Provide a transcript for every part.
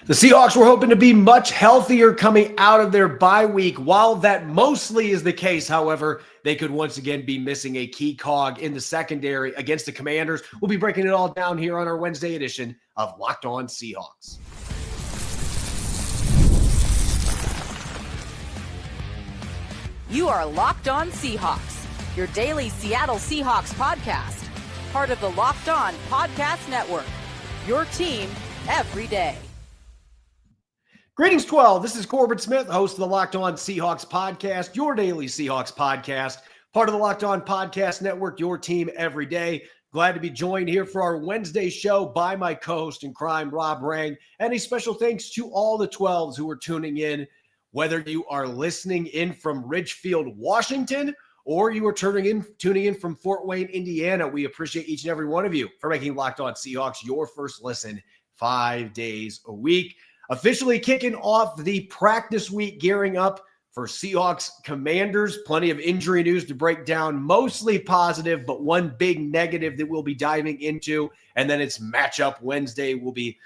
The Seahawks were hoping to be much healthier coming out of their bye week. While that mostly is the case, however, they could once again be missing a key cog in the secondary against the Commanders. We'll be breaking it all down here on our Wednesday edition of Locked On Seahawks. You are Locked On Seahawks, your daily Seattle Seahawks podcast. Part of the Locked On Podcast Network, your team every day. Greetings, 12. This is Corbin Smith, host of the Locked On Seahawks podcast, your daily Seahawks podcast, part of the Locked On Podcast Network, your team every day. Glad to be joined here for our Wednesday show by my co-host in crime, Rob Rang. And a special thanks to all the 12s who are tuning in, whether you are listening in from Ridgefield, Washington, or you are tuning in from Fort Wayne, Indiana. We appreciate each and every one of you for making Locked On Seahawks your first listen 5 days a week. Officially kicking off the practice week, gearing up for Seahawks Commanders. Plenty of injury news to break down, mostly positive, but one big negative that we'll be diving into. And then it's matchup Wednesday. We'll be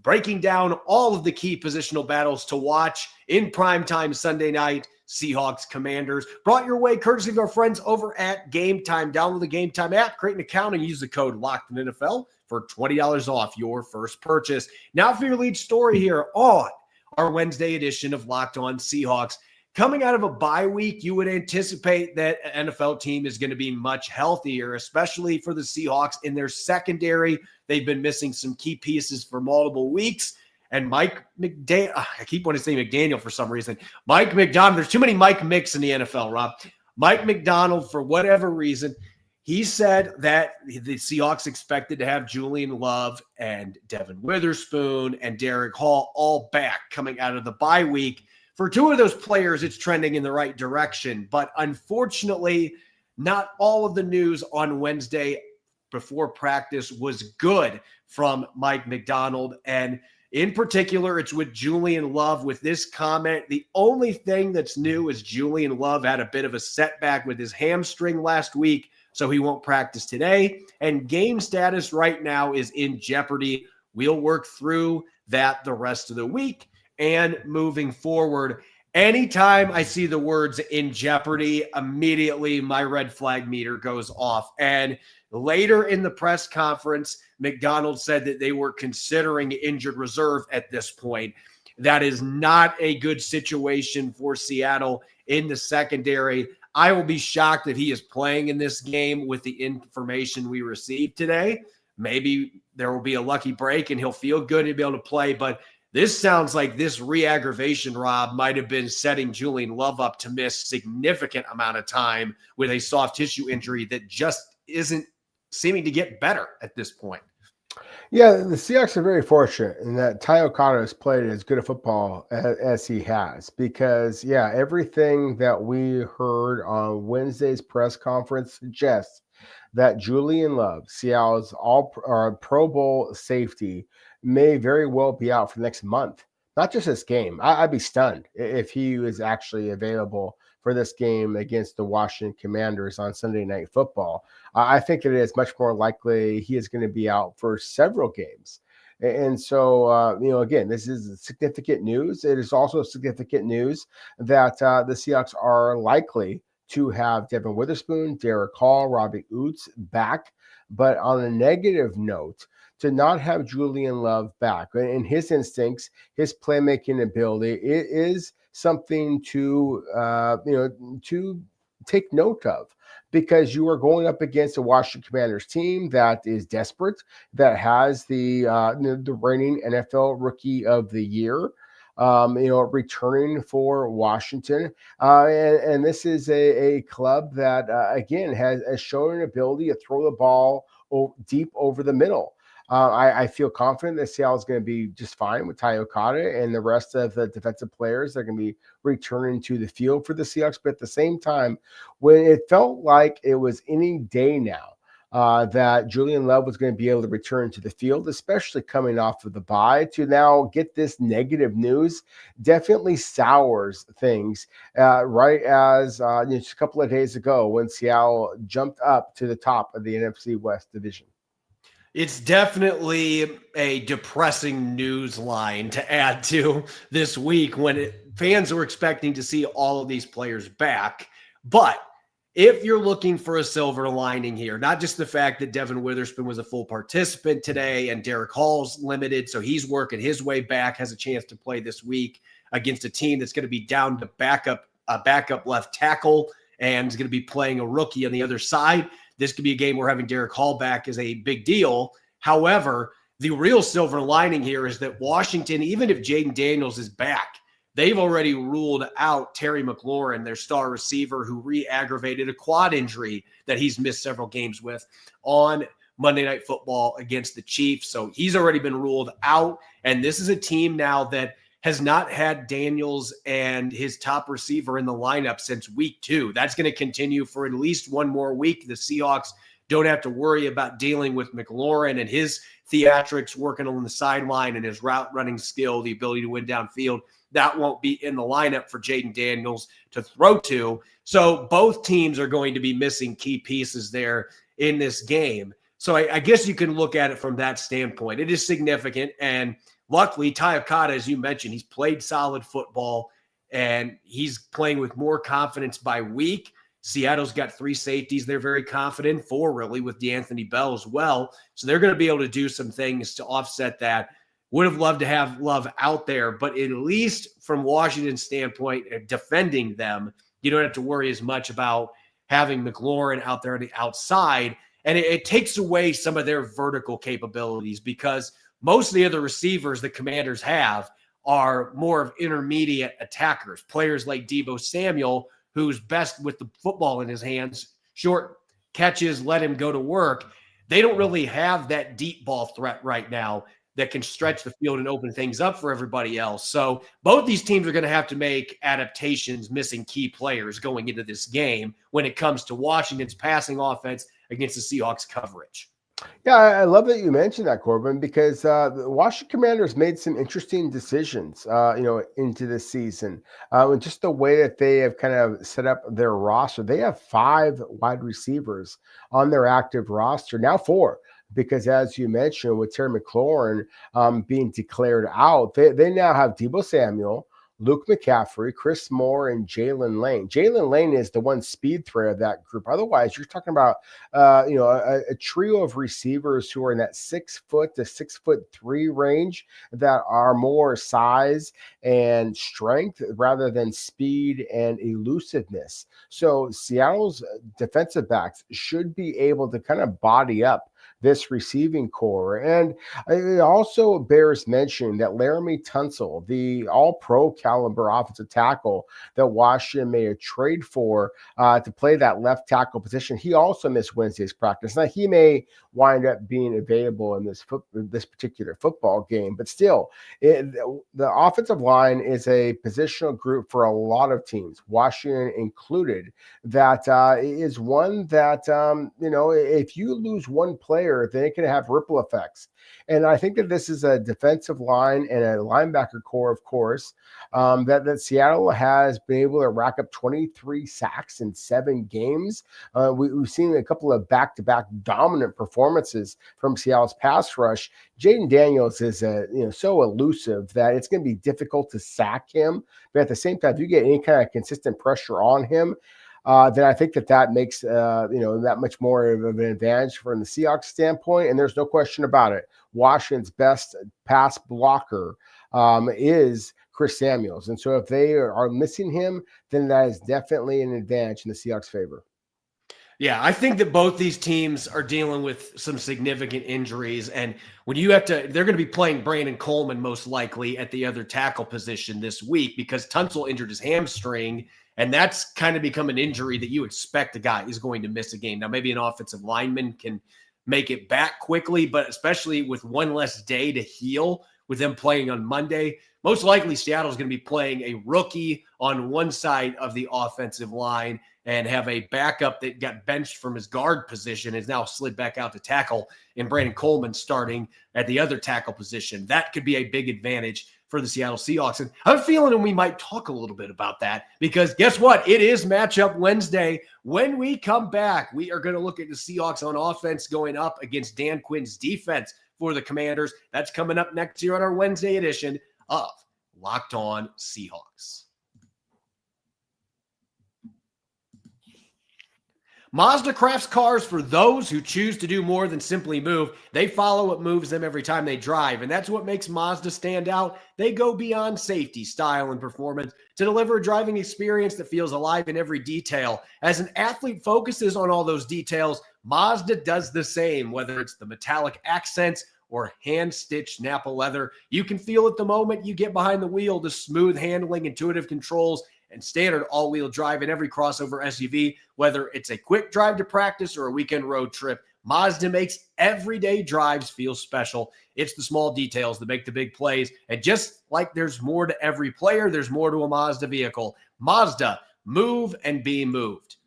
breaking down all of the key positional battles to watch in primetime Sunday night. Seahawks Commanders brought your way courtesy of our friends over at Gametime. Download the Gametime app, create an account, and use the code LOCKEDONNFL for $20 off your first purchase. Now for your lead story here on our Wednesday edition of Locked On Seahawks. Coming out of a bye week, you would anticipate that an NFL team is going to be much healthier, especially for the Seahawks in their secondary. They've been missing some key pieces for multiple weeks. And Mike McDaniel, I keep wanting to say McDaniel for some reason. Mike Macdonald, there's too many Mike Micks in the NFL, Rob. Mike Macdonald, for whatever reason, he said that the Seahawks expected to have Julian Love and Devin Witherspoon and Derek Hall all back coming out of the bye week. For two of those players, it's trending in the right direction. But unfortunately, not all of the news on Wednesday before practice was good from Mike Macdonald. And in particular, it's with Julian Love with this comment. The only thing that's new is Julian Love had a bit of a setback with his hamstring last week, so he won't practice today. And game status right now is in jeopardy. We'll work through that the rest of the week and moving forward. Anytime I see the words in jeopardy, immediately my red flag meter goes off. And later in the press conference, Macdonald said that they were considering injured reserve at this point. That is not a good situation for Seattle in the secondary. I will be shocked if he is playing in this game with the information we received today. Maybe there will be a lucky break and he'll feel good and be able to play. But this sounds like this re-aggravation, Rob, might have been setting Julian Love up to miss significant amount of time with a soft tissue injury that just isn't seeming to get better at this point. Yeah, the Seahawks are very fortunate in that Ty Okada has played as good a football as he has because, yeah, everything that we heard on Wednesday's press conference suggests that Julian Love, Seattle's Pro Bowl safety, may very well be out for the next month. Not just this game. I'd be stunned if he was actually available for this game against the Washington Commanders on Sunday Night Football. I think that it is much more likely he is going to be out for several games. And so, again, this is significant news. It is also significant news that the Seahawks are likely to have Devin Witherspoon, Derek Hall, Robbie Oots back. But on a negative note, to not have Julian Love back, in his instincts, his playmaking ability, it is something to take note of, because you are going up against a Washington Commanders team that is desperate, that has the reigning NFL Rookie of the Year, returning for Washington, and this is a club that again has shown an ability to throw the ball deep over the middle. I feel confident that Seattle is going to be just fine with Ty Okada and the rest of the defensive players that are going to be returning to the field for the Seahawks. But at the same time, when it felt like it was any day now that Julian Love was going to be able to return to the field, especially coming off of the bye, to now get this negative news definitely sours things. Right as just a couple of days ago when Seattle jumped up to the top of the NFC West division. It's definitely a depressing news line to add to this week when fans were expecting to see all of these players back. But if you're looking for a silver lining here, not just the fact that Devin Witherspoon was a full participant today and Derek Hall's limited, so he's working his way back, has a chance to play this week against a team that's going to be down to backup left tackle and is going to be playing a rookie on the other side. This could be a game where having Derek Hall back is a big deal. However, the real silver lining here is that Washington, even if Jayden Daniels is back, they've already ruled out Terry McLaurin, their star receiver, who re-aggravated a quad injury that he's missed several games with on Monday Night Football against the Chiefs. So he's already been ruled out. And this is a team now that has not had Daniels and his top receiver in the lineup since week 2. That's going to continue for at least one more week. The Seahawks don't have to worry about dealing with McLaurin and his theatrics working on the sideline and his route running skill, the ability to win downfield. That won't be in the lineup for Jayden Daniels to throw to. So both teams are going to be missing key pieces there in this game. So I guess you can look at it from that standpoint. It is significant. And luckily, Ty Okada, as you mentioned, he's played solid football and he's playing with more confidence by week. Seattle's got 3 safeties they're very confident, 4 really with DeAnthony Bell as well. So they're going to be able to do some things to offset that. Would have loved to have Love out there, but at least from Washington's standpoint, defending them, you don't have to worry as much about having McLaurin out there on the outside. And it takes away some of their vertical capabilities because most of the other receivers the Commanders have are more of intermediate attackers, players like Deebo Samuel, who's best with the football in his hands, short catches, let him go to work. They don't really have that deep ball threat right now that can stretch the field and open things up for everybody else. So both these teams are going to have to make adaptations, missing key players going into this game when it comes to Washington's passing offense against the Seahawks coverage. Yeah, I love that you mentioned that, Corbin, because the Washington Commanders made some interesting decisions, into this season. And just the way that they have kind of set up their roster. They have 5 wide receivers on their active roster, now 4. Because as you mentioned, with Terry McLaurin being declared out, they now have Deebo Samuel, Luke McCaffrey, Chris Moore, and Jaylen Lane. Jaylen Lane is the one speed threat of that group. Otherwise, you're talking about a trio of receivers who are in that 6 foot to 6'3" range that are more size and strength rather than speed and elusiveness. So Seattle's defensive backs should be able to kind of body up this receiving core. And it also bears mention that Laramie Tunsil, the all-pro caliber offensive tackle that Washington made a trade for to play that left tackle position, he also missed Wednesday's practice. Now, he may wind up being available in this particular football game, but still, the offensive line is a positional group for a lot of teams, Washington included, that is one that, if you lose one player, then it can have ripple effects. And I think that this is a defensive line and a linebacker core, of course, that Seattle has been able to rack up 23 sacks in 7 games. We've seen a couple of back-to-back dominant performances from Seattle's pass rush. Jayden Daniels is so elusive that it's going to be difficult to sack him. But at the same time, if you get any kind of consistent pressure on him, then I think that makes that much more of an advantage from the Seahawks standpoint. And there's no question about it. Washington's best pass blocker is Chris Samuels. And so if they are missing him, then that is definitely an advantage in the Seahawks' favor. Yeah, I think that both these teams are dealing with some significant injuries. And when they're going to be playing Brandon Coleman most likely at the other tackle position this week because Tunsil injured his hamstring. And that's kind of become an injury that you expect a guy is going to miss a game. Now, maybe an offensive lineman can make it back quickly, but especially with one less day to heal with them playing on Monday, most likely Seattle is going to be playing a rookie on one side of the offensive line and have a backup that got benched from his guard position is now slid back out to tackle, and Brandon Coleman starting at the other tackle position. That could be a big advantage for the Seattle Seahawks. And I'm feeling we might talk a little bit about that because guess what? It is matchup Wednesday. When we come back, we are going to look at the Seahawks on offense going up against Dan Quinn's defense for the Commanders. That's coming up next year on our Wednesday edition of Locked On Seahawks. Mazda crafts cars for those who choose to do more than simply move. They follow what moves them every time they drive, and that's what makes Mazda stand out. They go beyond safety, style, and performance to deliver a driving experience that feels alive in every detail. As an athlete focuses on all those details, Mazda does the same, whether it's the metallic accents or hand-stitched Napa leather. You can feel it the moment you get behind the wheel, the smooth handling, intuitive controls, and standard all-wheel drive in every crossover SUV, whether it's a quick drive to practice or a weekend road trip. Mazda makes everyday drives feel special. It's the small details that make the big plays. And just like there's more to every player, there's more to a Mazda vehicle. Mazda, move and be moved.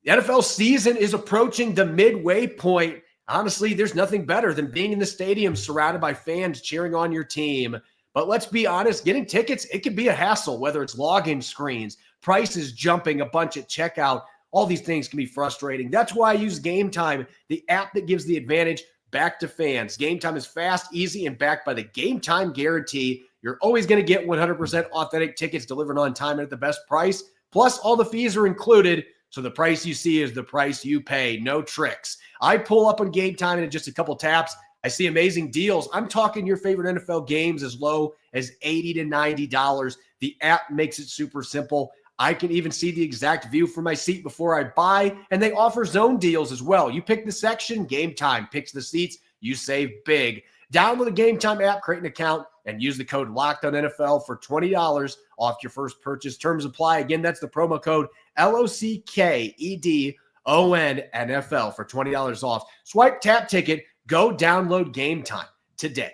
The NFL season is approaching the midway point. Honestly, there's nothing better than being in the stadium surrounded by fans cheering on your team. But let's be honest, getting tickets, it can be a hassle, whether it's login screens, prices jumping a bunch at checkout. All these things can be frustrating. That's why I use Gametime, the app that gives the advantage back to fans. Gametime is fast, easy, and backed by the Gametime guarantee. You're always going to get 100% authentic tickets delivered on time and at the best price. Plus, all the fees are included, so the price you see is the price you pay. No tricks. I pull up on Gametime and in just a couple taps, I see amazing deals. I'm talking your favorite NFL games as low as $80 to $90. The app makes it super simple. I can even see the exact view from my seat before I buy, and they offer zone deals as well. You pick the section, Gametime picks the seats. You save big. Download the Gametime app, create an account, and use the code LOCKEDONNFL for $20 off your first purchase. Terms apply. Again, that's the promo code LOCKEDONNFL for $20 off. Swipe, tap, ticket. Go download Gametime today.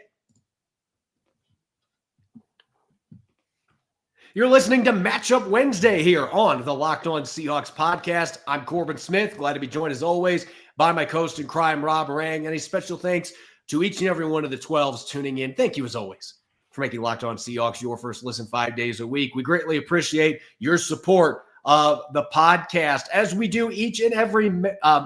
You're listening to Matchup Wednesday here on the Locked On Seahawks podcast. I'm Corbin Smith. Glad to be joined as always by my co-host in crime, Rob Rang. And a special thanks to each and every one of the 12s tuning in. Thank you as always for making Locked On Seahawks your first listen 5 days a week. We greatly appreciate your support of the podcast. As we do each and every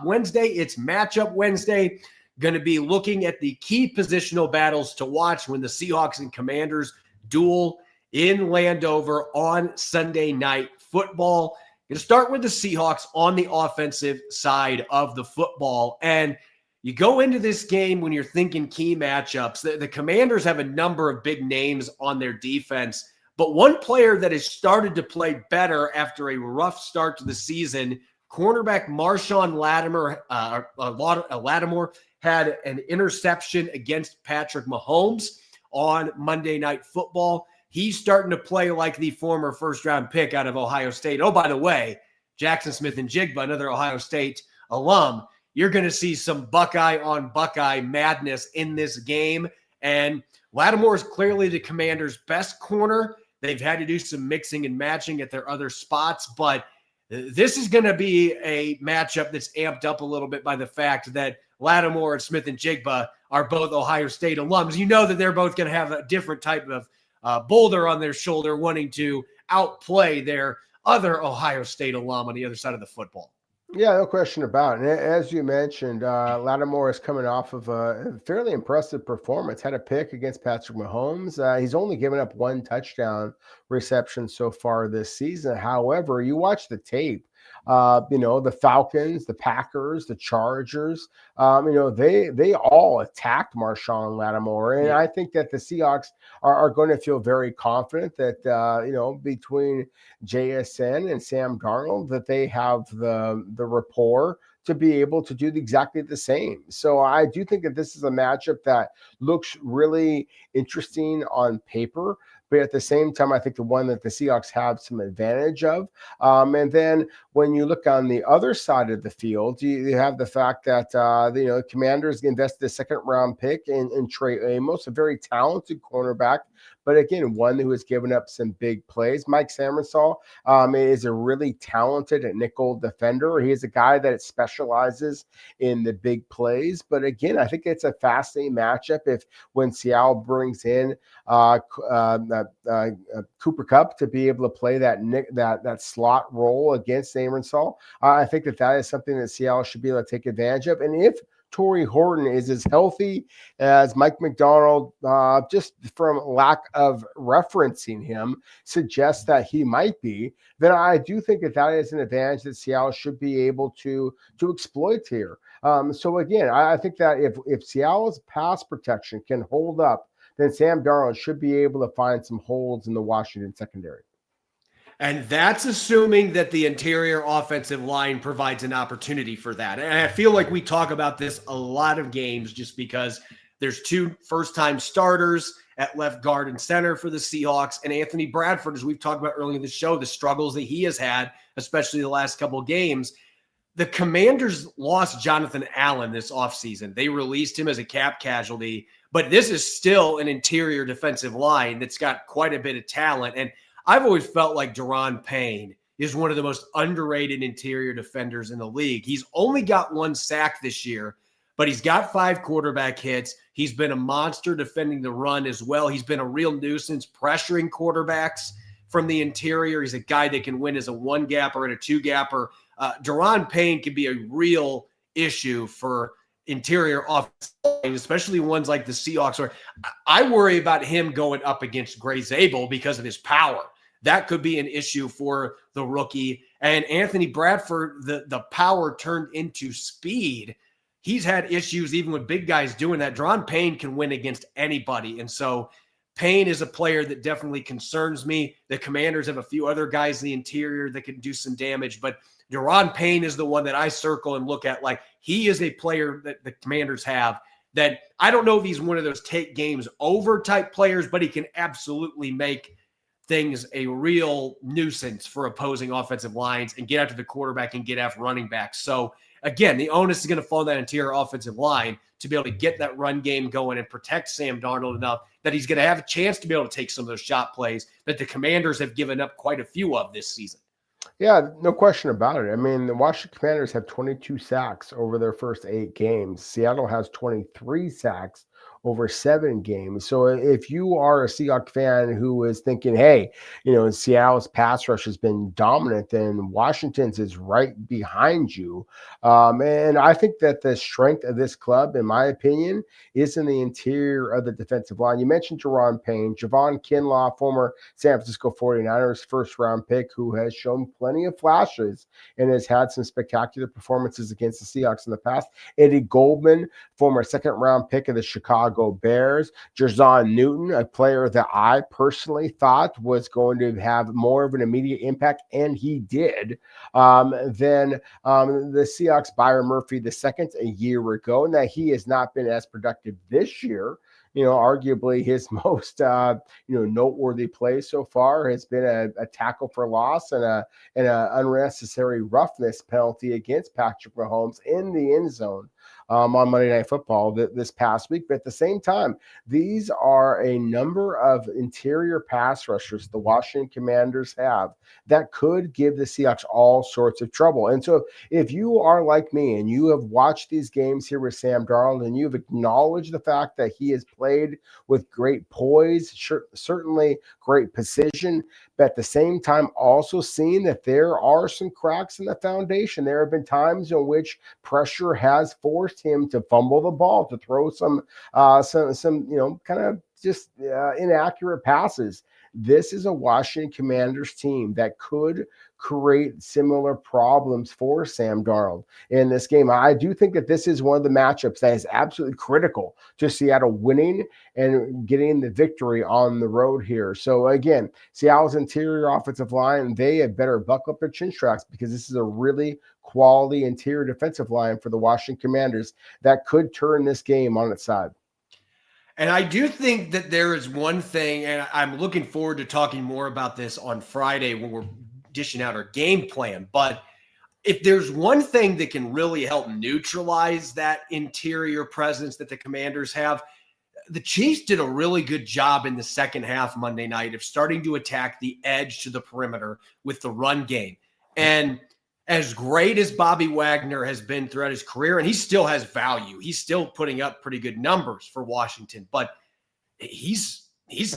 Wednesday, it's Matchup Wednesday. Going to be looking at the key positional battles to watch when the Seahawks and Commanders duel in Landover on Sunday Night Football. Going to start with the Seahawks on the offensive side of the football. And you go into this game when you're thinking key matchups. The Commanders have a number of big names on their defense, but one player that has started to play better after a rough start to the season, cornerback Marshawn Lattimore had an interception against Patrick Mahomes on Monday Night Football. He's starting to play like the former first-round pick out of Ohio State. Oh, by the way, Jackson Smith-Njigba, another Ohio State alum. You're going to see some Buckeye-on-Buckeye madness in this game. And Lattimore is clearly the Commanders' best corner. They've had to do some mixing and matching at their other spots, but this is going to be a matchup that's amped up a little bit by the fact that Lattimore and Smith-Njigba are both Ohio State alums. You know that they're both going to have a different type of boulder on their shoulder, wanting to outplay their other Ohio State alum on the other side of the football. Yeah, no question about it. And as you mentioned, Lattimore is coming off of a fairly impressive performance. Had a pick against Patrick Mahomes. He's only given up one touchdown reception so far this season. However, you watch the tape, the Falcons, the Packers, the Chargers, they all attacked Marshawn Lattimore. And I think that the Seahawks are going to feel very confident that, between JSN and Sam Darnold, that they have the rapport to be able to do exactly the same. So I do think that this is a matchup that looks really interesting on paper, but at the same time, I think the one that the Seahawks have some advantage of. And then when you look on the other side of the field, you have the fact that the Commanders invested a second-round pick in Trey Amos, a very talented cornerback, but again, one who has given up some big plays. Mike Samuelsall is a really talented nickel defender. He is a guy that specializes in the big plays. But again, I think it's a fascinating matchup when Seattle brings in Cooper Kupp to be able to play that slot role against Samuelsall. I think that is something that Seattle should be able to take advantage of. And if Torrey Horton is as healthy as Mike Macdonald, just from lack of referencing him, suggests that he might be, then I do think that is an advantage that Seattle should be able to exploit here. So again, I think that if Seattle's pass protection can hold up, then Sam Darnold should be able to find some holes in the Washington secondary. And that's assuming that the interior offensive line provides an opportunity for that. And I feel like we talk about this a lot of games just because there's two first-time starters at left guard and center for the Seahawks. And Anthony Bradford, as we've talked about earlier in the show, the struggles that he has had, especially the last couple of games. The Commanders lost Jonathan Allen this offseason. They released him as a cap casualty, but this is still an interior defensive line that's got quite a bit of talent. And I've always felt like Daron Payne is one of the most underrated interior defenders in the league. He's only got 1 sack this year, but he's got 5 quarterback hits. He's been a monster defending the run as well. He's been a real nuisance pressuring quarterbacks from the interior. He's a guy that can win as a 1-gapper and a 2-gapper. Daron Payne can be a real issue for interior offense, especially ones like the Seahawks, where I worry about him going up against Gray Zabel because of his power. That could be an issue for the rookie. And Anthony Bradford, the power turned into speed. He's had issues even with big guys doing that. Daron Payne can win against anybody. And so Payne is a player that definitely concerns me. The Commanders have a few other guys in the interior that can do some damage, but Daron Payne is the one that I circle and look at like he is a player that the Commanders have that I don't know if he's one of those take games over type players, but he can absolutely make things a real nuisance for opposing offensive lines and get after the quarterback and get after running backs. So again, the onus is going to fall on that interior offensive line to be able to get that run game going and protect Sam Darnold enough that he's going to have a chance to be able to take some of those shot plays that the Commanders have given up quite a few of this season. Yeah, no question about it. I mean, the Washington Commanders have 22 sacks over their first 8 games. Seattle has 23 sacks over 7 games. So if you are a Seahawks fan who is thinking, hey, Seattle's pass rush has been dominant, then Washington's is right behind you. And I think that the strength of this club, in my opinion, is in the interior of the defensive line. You mentioned Daron Payne, Javon Kinlaw, former San Francisco 49ers first-round pick, who has shown plenty of flashes and has had some spectacular performances against the Seahawks in the past. Eddie Goldman, former second-round pick of the Chicago Bears. Jerzon Newton, a player that I personally thought was going to have more of an immediate impact, and he did. Then the Seahawks, Byron Murphy II, a year ago, and that he has not been as productive this year. Arguably his most, noteworthy play so far has been a tackle for loss and an unnecessary roughness penalty against Patrick Mahomes in the end zone on Monday Night Football this past week. But at the same time, these are a number of interior pass rushers the Washington Commanders have that could give the Seahawks all sorts of trouble. And so if you are like me and you have watched these games here with Sam Darnold and you've acknowledged the fact that he has played with great poise, certainly great precision, but at the same time also seeing that there are some cracks in the foundation. There have been times in which pressure has forced him to fumble the ball, to throw some kind of just inaccurate passes. This is a Washington Commanders team that could create similar problems for Sam Darnold in this game. I do think that this is one of the matchups that is absolutely critical to Seattle winning and getting the victory on the road here. So again, Seattle's interior offensive line, they had better buckle up their chin straps because this is a really quality interior defensive line for the Washington Commanders that could turn this game on its side. And I do think that there is one thing, and I'm looking forward to talking more about this on Friday when we're dishing out our game plan. But if there's one thing that can really help neutralize that interior presence that the Commanders have, the Chiefs did a really good job in the second half Monday night of starting to attack the edge to the perimeter with the run game. And as great as Bobby Wagner has been throughout his career, and he still has value, he's still putting up pretty good numbers for Washington, but he's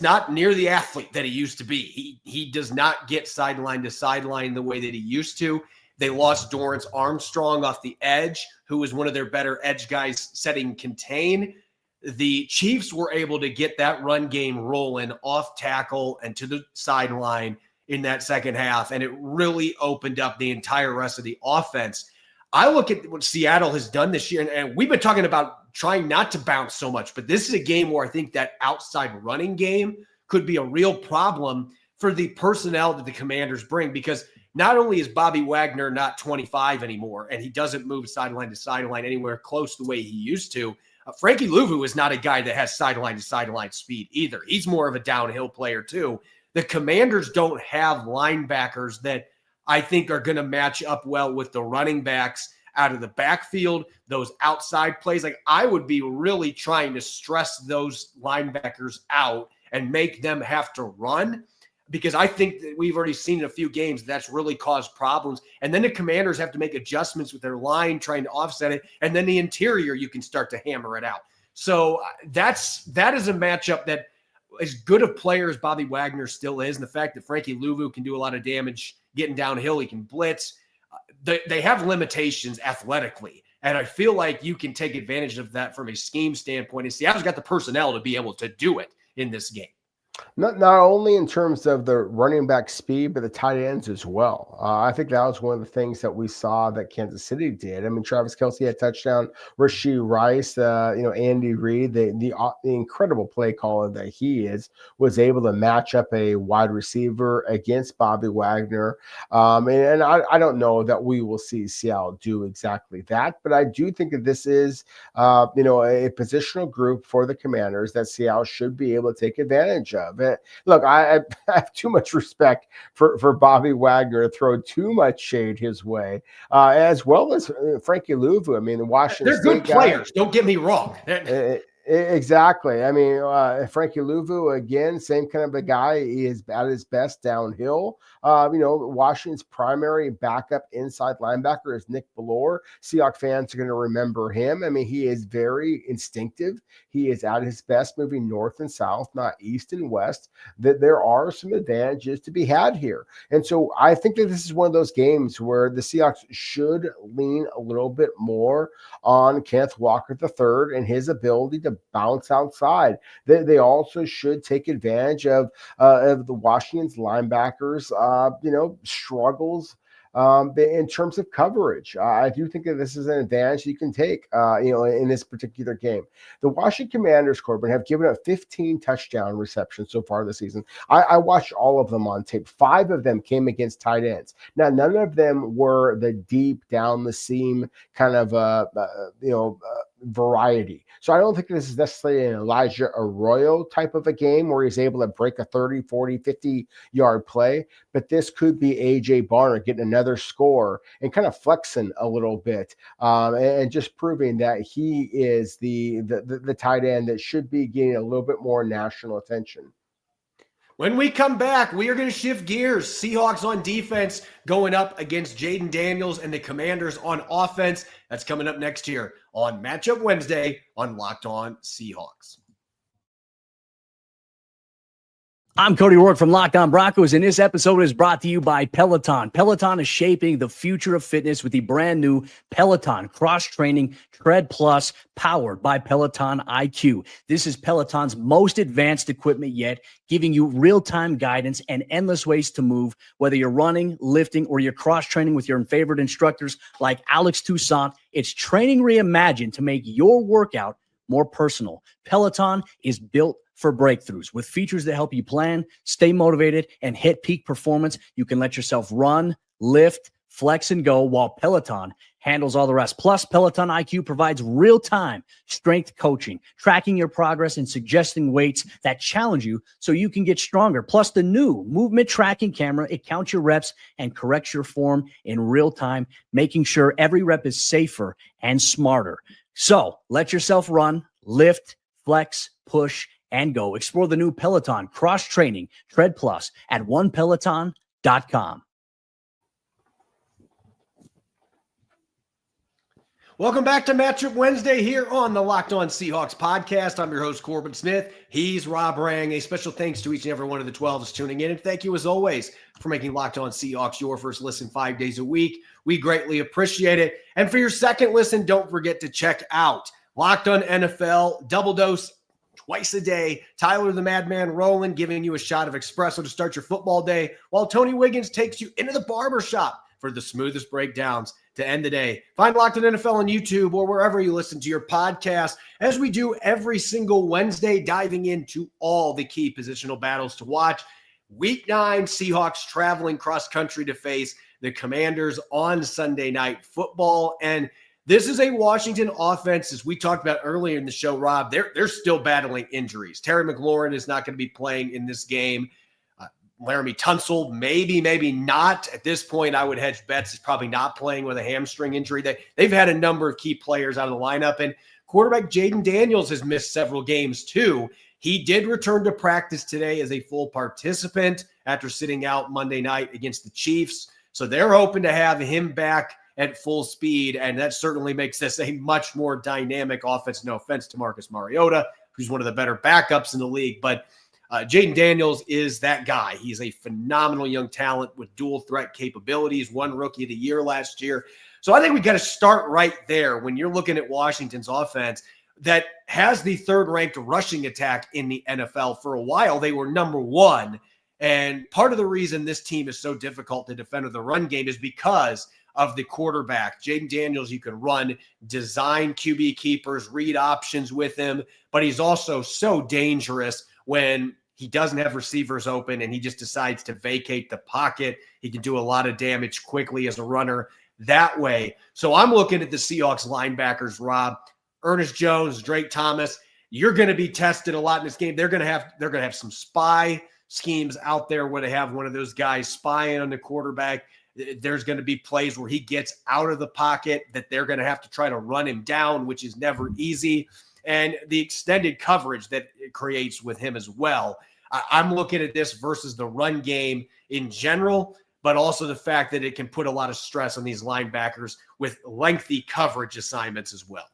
not near the athlete that he used to be. He does not get sideline to sideline the way that he used to. They lost Dorrance Armstrong off the edge, who was one of their better edge guys setting contain. The Chiefs were able to get that run game rolling off tackle and to the sideline in that second half, and it really opened up the entire rest of the offense. I look at what Seattle has done this year, and we've been talking about trying not to bounce so much, but this is a game where I think that outside running game could be a real problem for the personnel that the Commanders bring, because not only is Bobby Wagner not 25 anymore, and he doesn't move sideline to sideline anywhere close the way he used to, Frankie Louvu is not a guy that has sideline to sideline speed either. He's more of a downhill player too. The Commanders don't have linebackers that I think are going to match up well with the running backs out of the backfield, those outside plays. Like, I would be really trying to stress those linebackers out and make them have to run, because I think that we've already seen in a few games that's really caused problems. And then the Commanders have to make adjustments with their line, trying to offset it. And then the interior, you can start to hammer it out. So that is a matchup that, as good a player as Bobby Wagner still is, and the fact that Frankie Louvu can do a lot of damage getting downhill, he can blitz, they have limitations athletically. And I feel like you can take advantage of that from a scheme standpoint. And Seattle's got the personnel to be able to do it in this game. Not only in terms of the running back speed, but the tight ends as well. I think that was one of the things that we saw that Kansas City did. I mean, Travis Kelce had a touchdown. Rashee Rice, Andy Reid, the incredible play caller that he was able to match up a wide receiver against Bobby Wagner. And I don't know that we will see Seattle do exactly that, but I do think that this is, a positional group for the Commanders that Seattle should be able to take advantage of. Look, I have too much respect for Bobby Wagner to throw too much shade his way, as well as Frankie Louvu. I mean, the Washington They're good players. Don't get me wrong. Exactly. I mean, Frankie Louvu, again, same kind of a guy. He is at his best downhill. Washington's primary backup inside linebacker is Nick Bellore. Seahawks fans are going to remember him. I mean, he is very instinctive. He is at his best moving north and south, not east and west. That there are some advantages to be had here. And so I think that this is one of those games where the Seahawks should lean a little bit more on Kenneth Walker III and his ability to bounce outside. They also should take advantage of the Washington's linebackers, struggles in terms of coverage. I do think that this is an advantage you can take, in this particular game. The Washington Commanders, Corbin, have given up 15 touchdown receptions so far this season. I watched all of them on tape. 5 of them came against tight ends. Now, none of them were the deep down the seam kind of, variety. So I don't think this is necessarily an Elijah Arroyo type of a game where he's able to break a 30, 40, 50-yard play, but this could be A.J. Barner getting another score and kind of flexing a little bit, and just proving that he is the tight end that should be getting a little bit more national attention. When we come back, we are going to shift gears. Seahawks on defense going up against Jayden Daniels and the Commanders on offense. That's coming up next year on Matchup Wednesday on Locked On Seahawks. I'm Cody Rourke from Locked On Broncos, and this episode is brought to you by Peloton. Peloton is shaping the future of fitness with the brand new Peloton Cross-Training Tread Plus, powered by Peloton IQ. This is Peloton's most advanced equipment yet, giving you real-time guidance and endless ways to move, whether you're running, lifting, or you're cross-training with your favorite instructors like Alex Toussaint. It's training reimagined to make your workout more personal. Peloton is built for breakthroughs with features that help you plan, stay motivated, and hit peak performance. You can let yourself run, lift, flex, and go, while Peloton handles all the rest. Plus, Peloton IQ provides real-time strength coaching, tracking your progress and suggesting weights that challenge you so you can get stronger. Plus, the new movement tracking camera, it counts your reps and corrects your form in real time, making sure every rep is safer and smarter. So let yourself run, lift, flex, push, and go. Explore the new Peloton cross-training Tread Plus at onepeloton.com. Welcome back to Matchup Wednesday here on the Locked On Seahawks podcast. I'm your host, Corbin Smith. He's Rob Rang. A special thanks to each and every one of the 12 that's tuning in. And thank you, as always, for making Locked On Seahawks your first listen 5 days a week. We greatly appreciate it. And for your second listen, don't forget to check out Locked On NFL, double dose twice a day. Tyler the Madman Rowland giving you a shot of espresso to start your football day, while Tony Wiggins takes you into the barbershop for the smoothest breakdowns to end the day. Find Locked On NFL on YouTube or wherever you listen to your podcast, as we do every single Wednesday, diving into all the key positional battles to watch. Week 9, Seahawks traveling cross-country to face the Commanders on Sunday Night Football. And this is a Washington offense, as we talked about earlier in the show, Rob, they're still battling injuries. Terry McLaurin is not going to be playing in this game. Laramie Tunsil, maybe not. At this point, I would hedge bets he's probably not playing with a hamstring injury. They've had a number of key players out of the lineup, and quarterback Jayden Daniels has missed several games too. He did return to practice today as a full participant after sitting out Monday night against the Chiefs. So they're hoping to have him back at full speed, and that certainly makes this a much more dynamic offense. No offense to Marcus Mariota, who's one of the better backups in the league, but Jayden Daniels is that guy. He's a phenomenal young talent with dual threat capabilities, won Rookie of the Year last year. So I think we got to start right there when you're looking at Washington's offense that has the third-ranked rushing attack in the NFL. For a while, they were number one. And part of the reason this team is so difficult to defend with the run game is because of the quarterback. Jayden Daniels, you can run design QB keepers, read options with him, but he's also so dangerous when he doesn't have receivers open and he just decides to vacate the pocket. He can do a lot of damage quickly as a runner that way. So I'm looking at the Seahawks linebackers, Rob. Ernest Jones, Drake Thomas, you're going to be tested a lot in this game. They're going to have some spy schemes out there where they have one of those guys spying on the quarterback. There's going to be plays where he gets out of the pocket that they're going to have to try to run him down, which is never easy. And the extended coverage that it creates with him as well. I'm looking at this versus the run game in general, but also the fact that it can put a lot of stress on these linebackers with lengthy coverage assignments as well.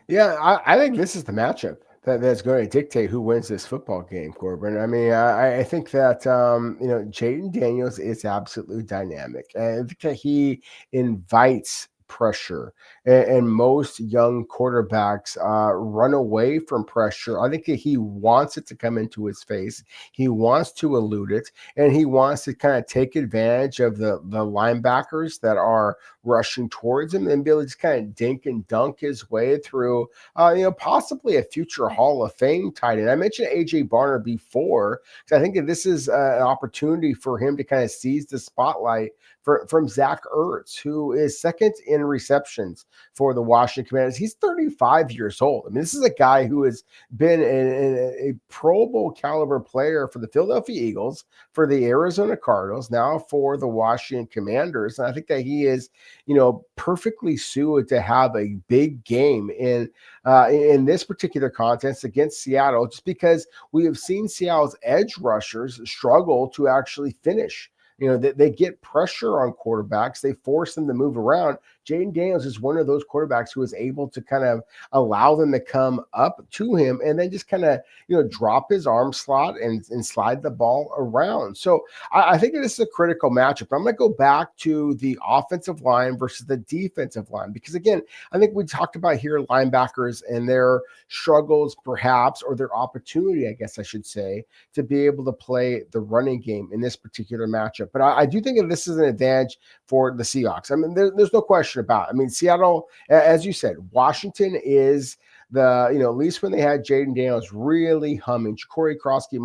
Yeah, I think this is the matchup that's going to dictate who wins this football game, Corbin. I mean, I think that, Jayden Daniels is absolutely dynamic. And I think that he invites pressure, and most young quarterbacks run away from pressure. I think that he wants it to come into his face. He wants to elude it, and he wants to kind of take advantage of the linebackers that are rushing towards him and be able to just kind of dink and dunk his way through, possibly a future Hall of Fame tight end. I mentioned AJ Barner before, because I think that this is an opportunity for him to kind of seize the spotlight from Zach Ertz, who is second in receptions for the Washington Commanders. He's 35 years old. I mean, this is a guy who has been a Pro Bowl caliber player for the Philadelphia Eagles, for the Arizona Cardinals, now for the Washington Commanders. And I think that he is, perfectly suited to have a big game in this particular contest against Seattle, just because we have seen Seattle's edge rushers struggle to actually finish. They get pressure on quarterbacks. They force them to move around. Jayden Daniels is one of those quarterbacks who is able to kind of allow them to come up to him and then just kind of, drop his arm slot and slide the ball around. So I think this is a critical matchup. I'm going to go back to the offensive line versus the defensive line, because again, I think we talked about here linebackers and their struggles perhaps, or their opportunity, I guess I should say, to be able to play the running game in this particular matchup. But I do think that this is an advantage for the Seahawks. I mean, there's no question about it. I mean, Seattle, as you said, Washington is at least when they had Jayden Daniels really humming, Corey Krosky,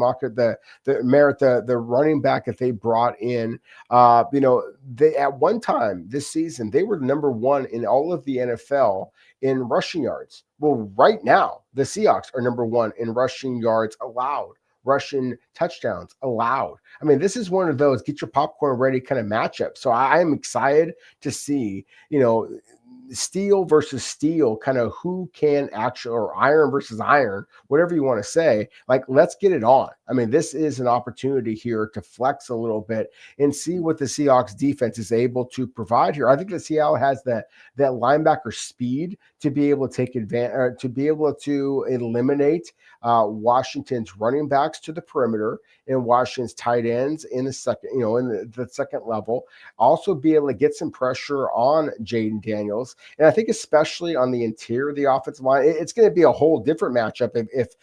the running back that they brought in, they at one time this season, they were number one in all of the NFL in rushing yards. Well, right now, the Seahawks are number one in rushing yards allowed, rushing touchdowns allowed. I mean, this is one of those get your popcorn ready kind of matchup. So I am excited to see, steel versus steel, kind of who can actually, or iron versus iron, whatever you want to say. Like, let's get it on. I mean, this is an opportunity here to flex a little bit and see what the Seahawks defense is able to provide here. I think that Seattle has that linebacker speed to be able to take advantage, or to be able to eliminate Washington's running backs to the perimeter and Washington's tight ends in the second, in the second level. Also be able to get some pressure on Jayden Daniels. And I think especially on the interior of the offensive line, it's going to be a whole different matchup if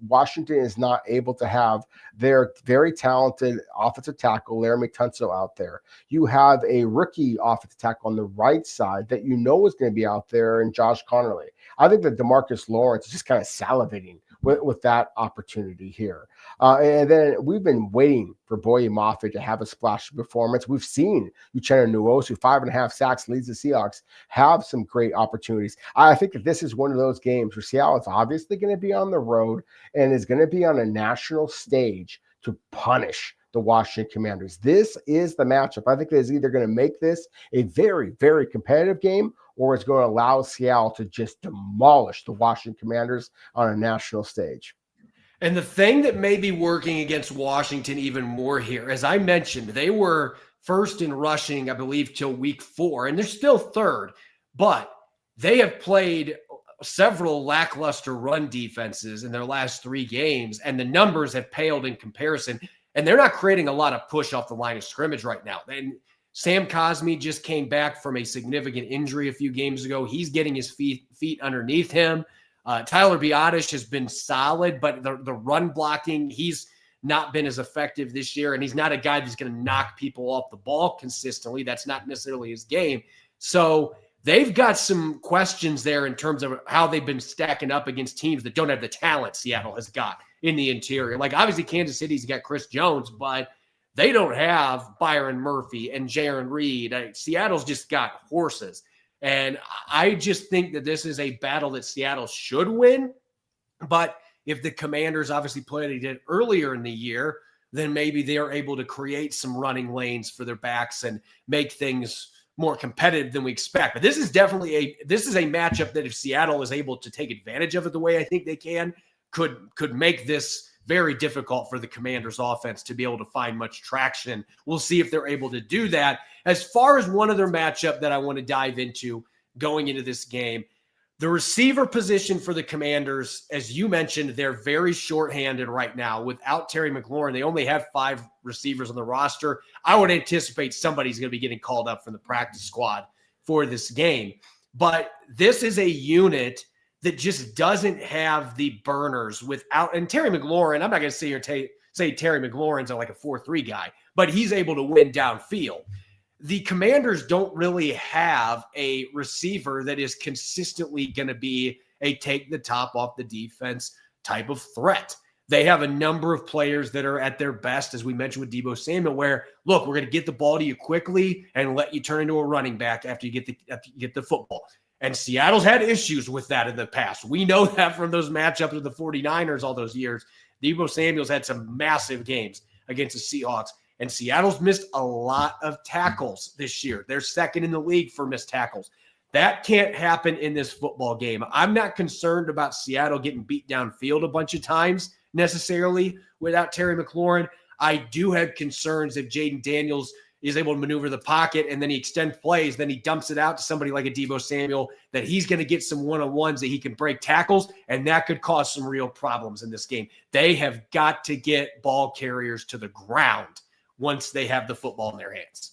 Washington is not able to have their very talented offensive tackle, Laremy Tunsil, out there. You have a rookie offensive tackle on the right side that is going to be out there, and Josh Connerly. I think that DeMarcus Lawrence is just kind of salivating with that opportunity here. And then we've been waiting for Boye Mafe to have a splash performance. We've seen Uchenna Nwosu, 5.5 sacks, leads the Seahawks, have some great opportunities. I think that this is one of those games where Seattle is obviously going to be on the road and is going to be on a national stage to punish the Washington Commanders. This is the matchup. I think that is either going to make this a very, very competitive game, or it's going to allow Seattle to just demolish the Washington Commanders on a national stage. And the thing that may be working against Washington even more here, as I mentioned, they were first in rushing, I believe, till week 4, and they're still third, but they have played several lackluster run defenses in their last 3 games, and the numbers have paled in comparison, and they're not creating a lot of push off the line of scrimmage right now. And Sam Cosmi just came back from a significant injury a few games ago. He's getting his feet underneath him. Tyler Biadasz has been solid, but the run blocking, he's not been as effective this year, and he's not a guy that's going to knock people off the ball consistently. That's not necessarily his game. So they've got some questions there in terms of how they've been stacking up against teams that don't have the talent Seattle has got in the interior. Like, obviously, Kansas City's got Chris Jones, but they don't have Byron Murphy and Jaron Reed. Seattle's just got horses. And I just think that this is a battle that Seattle should win. But if the Commanders obviously played they did earlier in the year, then maybe they're able to create some running lanes for their backs and make things more competitive than we expect. But this is definitely a matchup that if Seattle is able to take advantage of it the way I think they can, could make this very difficult for the Commanders offense to be able to find much traction. We'll see if they're able to do that. As far as one other matchup that I want to dive into going into this game, the receiver position for the Commanders, as you mentioned, they're very shorthanded right now. Without Terry McLaurin, they only have 5 receivers on the roster. I would anticipate somebody's going to be getting called up from the practice squad for this game. But this is a unit that just doesn't have the burners without, and Terry McLaurin, I'm not going to sit here and say Terry McLaurin's like a 4-3 guy, but he's able to win downfield. The Commanders don't really have a receiver that is consistently going to be a take the top off the defense type of threat. They have a number of players that are at their best, as we mentioned with Deebo Samuel, where, look, we're going to get the ball to you quickly and let you turn into a running back after you get the football. And Seattle's had issues with that in the past. We know that from those matchups with the 49ers all those years. Deebo Samuel's had some massive games against the Seahawks, and Seattle's missed a lot of tackles this year. They're second in the league for missed tackles. That can't happen in this football game. I'm not concerned about Seattle getting beat downfield a bunch of times necessarily without Terry McLaurin. I do have concerns if Jayden Daniels is able to maneuver the pocket and then he extends plays, then he dumps it out to somebody like a Deebo Samuel, that he's going to get some one-on-ones that he can break tackles, and that could cause some real problems in this game. They have got to get ball carriers to the ground once they have the football in their hands.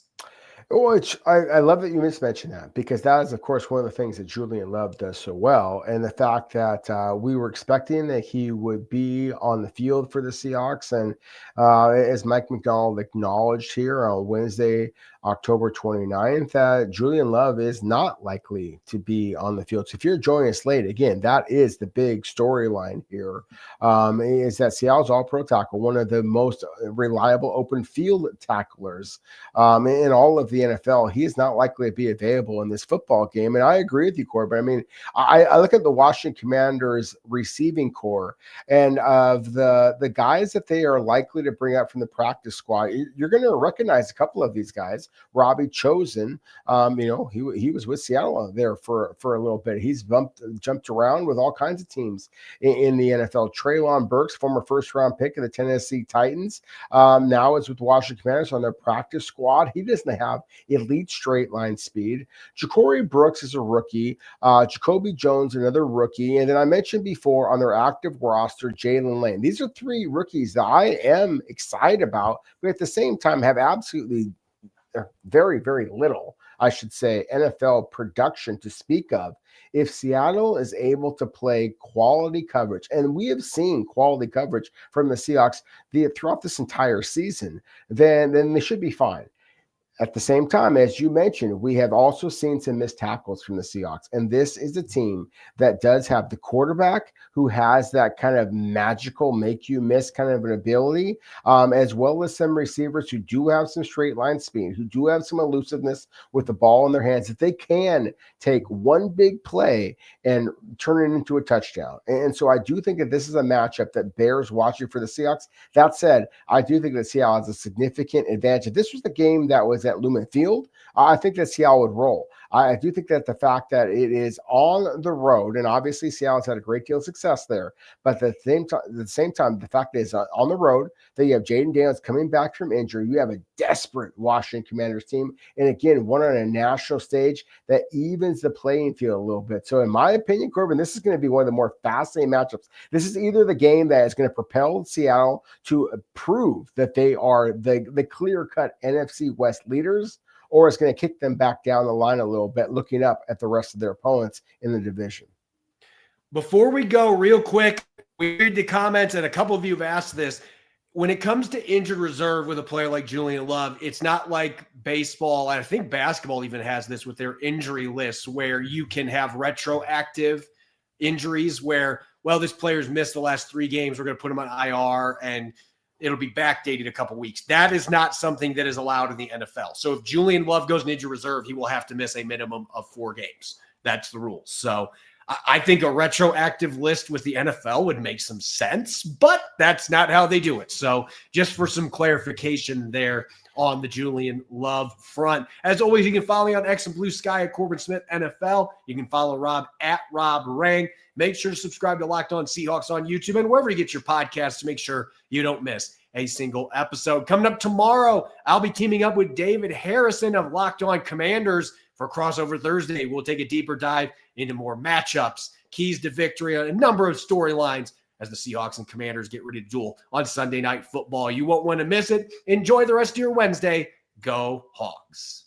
Which I love that you mentioned that, because that is, of course, one of the things that Julian Love does so well. And the fact that we were expecting that he would be on the field for the Seahawks. And as Mike Macdonald acknowledged here on Wednesday October 29th, Julian Love is not likely to be on the field. So if you're joining us late, again, that is the big storyline here, is that Seattle's all-pro tackle, one of the most reliable open field tacklers in all of the NFL. He is not likely to be available in this football game. And I agree with you, Corbin. I mean, I look at the Washington Commanders receiving core, and of the guys that they are likely to bring up from the practice squad, you're going to recognize a couple of these guys. Robbie Chosen, he was with Seattle there for a little bit. He's jumped around with all kinds of teams in the NFL. Treylon Burks, former first-round pick of the Tennessee Titans, now is with the Washington Commanders on their practice squad. He doesn't have elite straight line speed. Ja'Cory Brooks is a rookie. Jacoby Jones, another rookie. And then I mentioned before on their active roster, Jalen Lane. These are three rookies that I am excited about, but at the same time have absolutely very, very little, I should say, NFL production to speak of. If Seattle is able to play quality coverage, and we have seen quality coverage from the Seahawks throughout this entire season, then they should be fine. At the same time, as you mentioned, we have also seen some missed tackles from the Seahawks. And this is a team that does have the quarterback who has that kind of magical make you miss kind of an ability, as well as some receivers who do have some straight line speed, who do have some elusiveness with the ball in their hands, that they can take one big play and turn it into a touchdown. And so I do think that this is a matchup that bears watching for the Seahawks. That said, I do think that Seattle has a significant advantage. If this was the game that was at Lumen Field, I think that Seattle would roll. I do think that the fact that it is on the road, and obviously Seattle's had a great deal of success there, but at the same time, the fact that it's on the road, that you have Jayden Daniels coming back from injury, you have a desperate Washington Commanders team, and again, one on a national stage that evens the playing field a little bit. So in my opinion, Corbin, this is going to be one of the more fascinating matchups. This is either the game that is going to propel Seattle to prove that they are the clear-cut NFC West leaders, or it's going to kick them back down the line a little bit, looking up at the rest of their opponents in the division. Before we go, real quick, we read the comments, and a couple of you have asked this. When it comes to injured reserve with a player like Julian Love, it's not like baseball, and I think basketball even has this with their injury lists, where you can have retroactive injuries where, well, this player's missed the last 3 games, we're going to put him on IR, and it'll be backdated a couple weeks. That is not something that is allowed in the NFL. So if Julian Love goes in injured reserve, he will have to miss a minimum of 4 games. That's the rule. So I think a retroactive list with the NFL would make some sense, but that's not how they do it. So just for some clarification there on the Julian Love front. As always, you can follow me on X and Blue Sky at Corbin Smith NFL. You can follow Rob at Rob Rang. Make sure to subscribe to Locked On Seahawks on YouTube and wherever you get your podcasts to make sure you don't miss a single episode. Coming up tomorrow, I'll be teaming up with David Harrison of Locked On Commanders for Crossover Thursday. We'll take a deeper dive into more matchups, keys to victory, a number of storylines as the Seahawks and Commanders get ready to duel on Sunday Night Football. You won't want to miss it. Enjoy the rest of your Wednesday. Go Hawks.